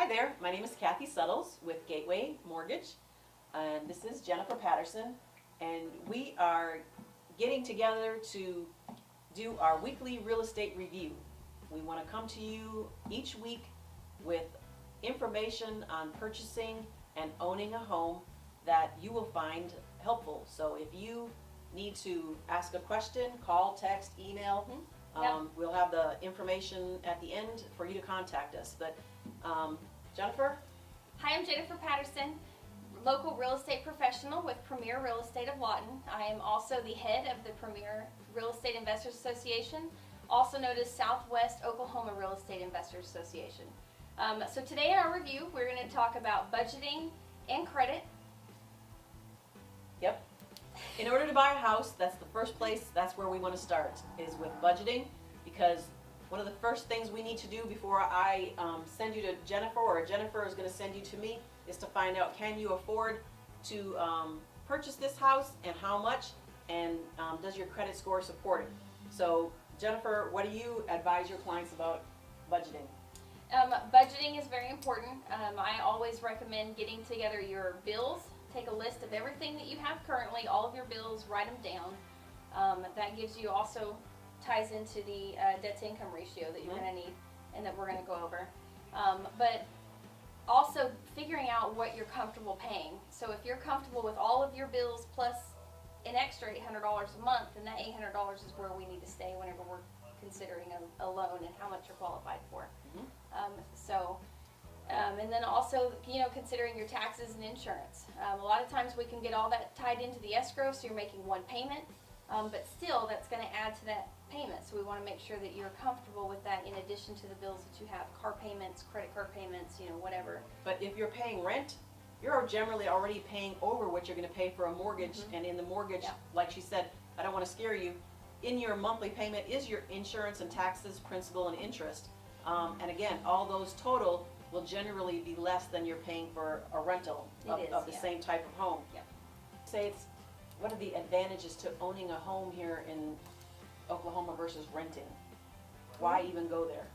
Hi there, my name is Kathy Suttles with Gateway Mortgage, and this is Jenifer Patterson, and we are getting together to do our weekly real estate review. We want to come to you each week with information on purchasing and owning a home that you will find helpful. So if you need to ask a question, call, text, email. We'll have the information at the end for you to contact us. But Jenifer? Hi, I'm Jenifer Patterson, local real estate professional with Premier Real Estate of Lawton. I am also the head of the Premier Real Estate Investors Association, also known as Southwest Oklahoma Real Estate Investors Association. So today in our review, we're going to talk about budgeting and credit. Yep. In order to buy a house, that's the first place, that's where we want to start, is with budgeting, because one of the first things we need to do before I send you to Jenifer, or Jenifer is going to send you to me, is to find out, can you afford to purchase this house, and how much, and does your credit score support it? So Jenifer, what do you advise your clients about budgeting? Budgeting is very important. I always recommend getting together your bills. Take a list of everything that you have currently, all of your bills, write them down. That gives you also ties into the debt to income ratio that you're going to need and that we're going to go over. But also figuring out what you're comfortable paying. So if you're comfortable with all of your bills plus an extra $800 a month, then that $800 is where we need to stay whenever we're considering a loan and how much you're qualified for. And then also, considering your taxes and insurance. A lot of times we can get all that tied into the escrow, so you're making one payment, but still that's going to add to that payment. So we want to make sure that you're comfortable with that in addition to the bills that you have, car payments, credit card payments, whatever. But if you're paying rent, you're generally already paying over what you're going to pay for a mortgage, and in the mortgage, like she said, I don't want to scare you, in your monthly payment is your insurance and taxes, principal and interest. And again, all those total will generally be less than you're paying for a rental of the same type of home. Say what are the advantages to owning a home here in Oklahoma versus renting? Why even go there?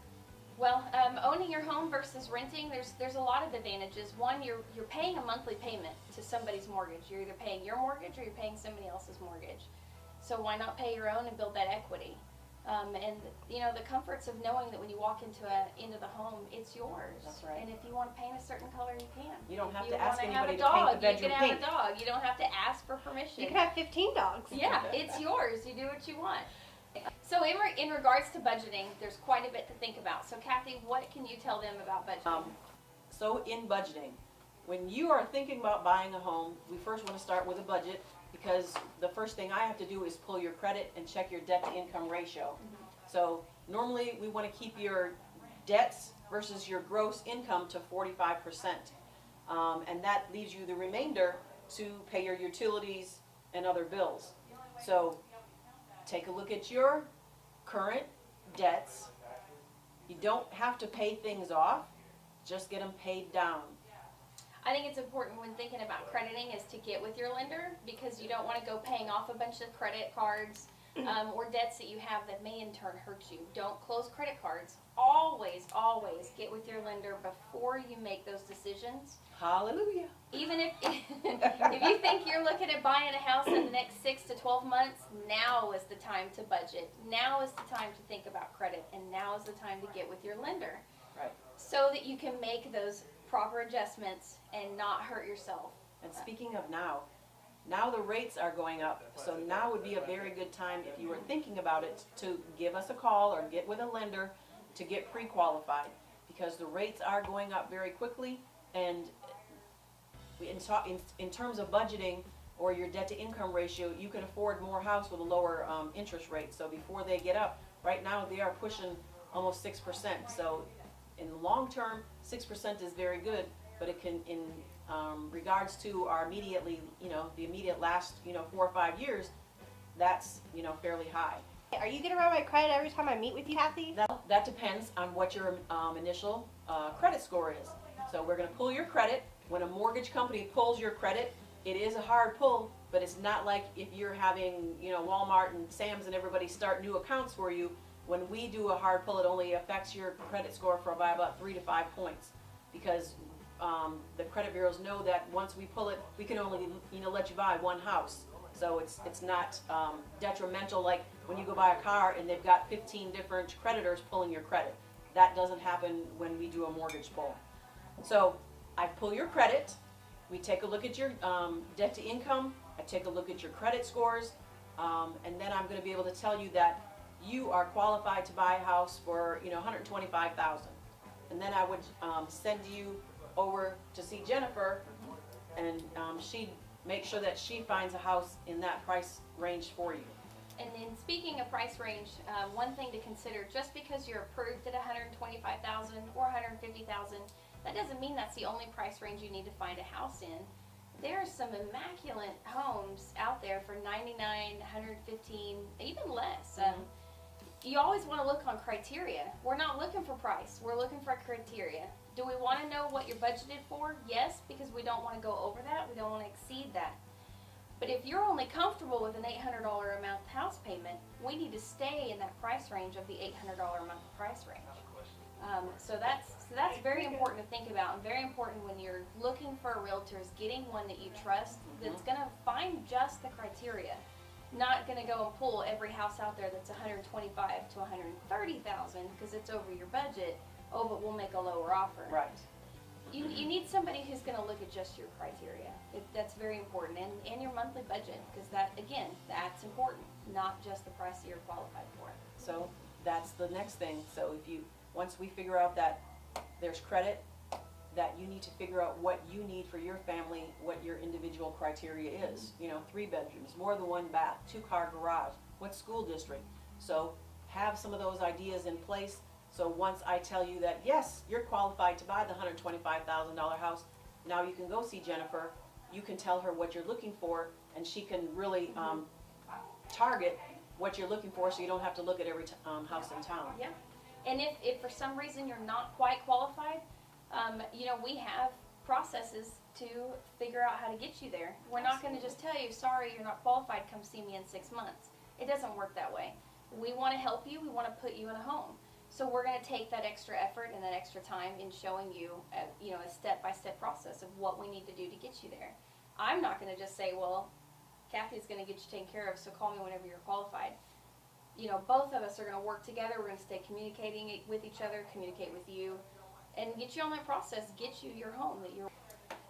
Well, owning your home versus renting, there's a lot of advantages. One, you're paying a monthly payment to somebody's mortgage. You're either paying your mortgage or you're paying somebody else's mortgage. So why not pay your own and build that equity? And the comforts of knowing that when you walk into the home, it's yours. That's right. And if you want to paint a certain color, you can. You don't have to ask anybody to dog, paint the bedroom pink. You can have a dog. You don't have to ask for permission. You can have 15 dogs. Yeah, it's yours. You do what you want. So in regards to budgeting, there's quite a bit to think about. So Kathy, what can you tell them about budgeting? So in budgeting, when you are thinking about buying a home, we first want to start with a budget, because the first thing I have to do is pull your credit and check your debt to income ratio. So normally we want to keep your debts versus your gross income to 45%. And that leaves you the remainder to pay your utilities and other bills. So take a look at your current debts. You don't have to pay things off, just get them paid down. I think it's important when thinking about crediting is to get with your lender, because you don't want to go paying off a bunch of credit cards or debts that you have that may in turn hurt you. Don't close credit cards. Always get with your lender before you make those decisions. Hallelujah. Even if you think you're looking at buying a house in the next 6 to 12 months, now is the time to budget. Now is the time to think about credit, and now is the time to get with your lender. Right. So that you can make those proper adjustments and not hurt yourself. And speaking of now the rates are going up, so now would be a very good time, if you were thinking about it, to give us a call or get with a lender to get pre-qualified, because the rates are going up very quickly. And in terms of budgeting or your debt to income ratio, you can afford more house with a lower interest rate. So before they get up, right now they are pushing almost 6%. So in the long term, 6% is very good, but it can, in regards to our the immediate last 4 or 5 years, that's fairly high. Are you going to run my credit every time I meet with you, Kathy? That depends on what your initial credit score is. So we're going to pull your credit. When a mortgage company pulls your credit, it is a hard pull, but it's not like if you're having Walmart and Sam's and everybody start new accounts for you. When we do a hard pull, it only affects your credit score by about 3 to 5 points. because the credit bureaus know that once we pull it, we can only, let you buy one house. So it's not detrimental like when you go buy a car and they've got 15 different creditors pulling your credit. That doesn't happen when we do a mortgage pull. So I pull your credit, we take a look at your debt to income, I take a look at your credit scores, and then I'm going to be able to tell you that you are qualified to buy a house for $125,000. And then I would send you over to see Jenifer, and she'd make sure that she finds a house in that price range for you. And then speaking of price range, one thing to consider, just because you're approved at $125,000 or $150,000, that doesn't mean that's the only price range you need to find a house in. There are some immaculate homes out there for $99,000, $115,000, even less. You always want to look on criteria. We're not looking for price, we're looking for criteria. Do we want to know what you're budgeted for? Yes, because we don't want to go over that, we don't want to exceed that. But if you're only comfortable with an $800 a month house payment, we need to stay in that price range of the $800 a month price range. So that's very important to think about, and very important when you're looking for a realtor, is getting one that you trust, that's going to find just the criteria. Not going to go and pull every house out there that's $125,000 to $130,000 because it's over your budget. Oh, but we'll make a lower offer. Right. You need somebody who's going to look at just your criteria. That's very important, and your monthly budget, because that's important, not just the price that you're qualified for. So that's the next thing. So once we figure out that there's credit, that you need to figure out what you need for your family, what your individual criteria is. 3 bedrooms, more than 1 bath, 2-car garage, what school district. So have some of those ideas in place. So once I tell you that, yes, you're qualified to buy the $125,000 house, now you can go see Jenifer. You can tell her what you're looking for, and she can really target what you're looking for, so you don't have to look at every house in town. Yeah. And if for some reason you're not quite qualified, we have processes to figure out how to get you there. We're not going to just tell you, sorry, you're not qualified, come see me in 6 months. It doesn't work that way. We want to help you. We want to put you in a home. So we're going to take that extra effort and that extra time in showing you, a step-by-step process of what we need to do to get you there. I'm not going to just say, well, Kathy's going to get you taken care of, so call me whenever you're qualified. Both of us are going to work together. We're going to stay communicating with each other, communicate with you, and get you on that process, get you your home that you're.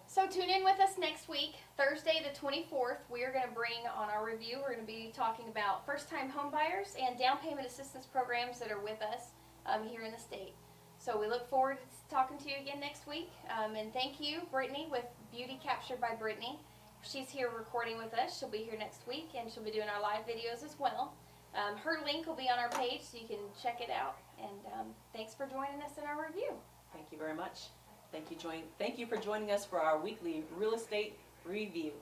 So tune in with us next week, Thursday the 24th. We are going to bring on our review. We're going to be talking about first-time home buyers and down payment assistance programs that are with us here in the state. So we look forward to talking to you again next week. And thank you, Brittany, with Beauty Captured by Brittany. She's here recording with us. She'll be here next week, and she'll be doing our live videos as well. Her link will be on our page, so you can check it out. And thanks for joining us in our review. Thank you very much. Thank you for joining us for our weekly real estate review.